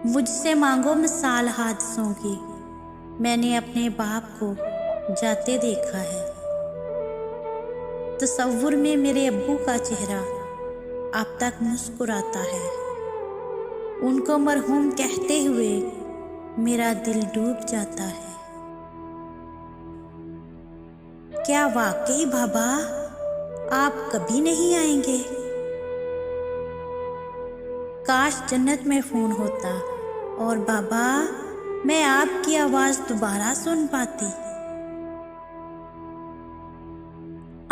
मुझसे मांगो मिसाल हादसों की, मैंने अपने बाप को जाते देखा है। तसव्वुर में मेरे अब्बू का चेहरा अब तक मुस्कुराता है। उनको मरहूम कहते हुए मेरा दिल डूब जाता है। क्या वाकई बाबा आप कभी नहीं आएंगे? काश जन्नत में फ़ोन होता और बाबा मैं आपकी आवाज़ दोबारा सुन पाती।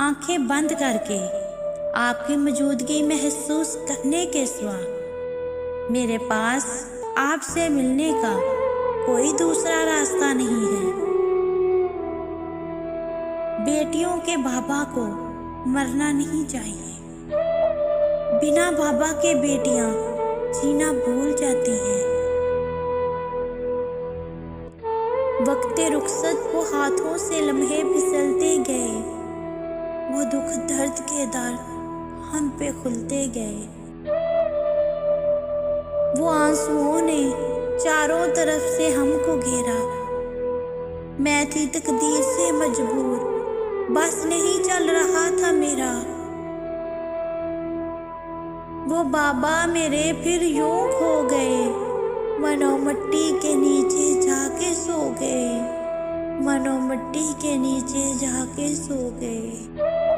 आंखें बंद करके आपकी मौजूदगी महसूस करने के सिवा मेरे पास आपसे मिलने का कोई दूसरा रास्ता नहीं है। बेटियों के बाबा को मरना नहीं चाहिए। बिना बाबा के बेटियां जीना भूल जाती हैं। वक्ते रुखसत वो हाथों से लम्हे फिसलते गए, वो दुख दर्द के दर हम पे खुलते गए। वो आंसुओं ने चारों तरफ से हमको घेरा, मैं थी तकदीर से मजबूर, बस नहीं चल रहा था मेरा। वो बाबा मेरे फिर यूं खो गए, मनो मिट्टी के नीचे जाके सो गए, मनो मिट्टी के नीचे जाके सो गए।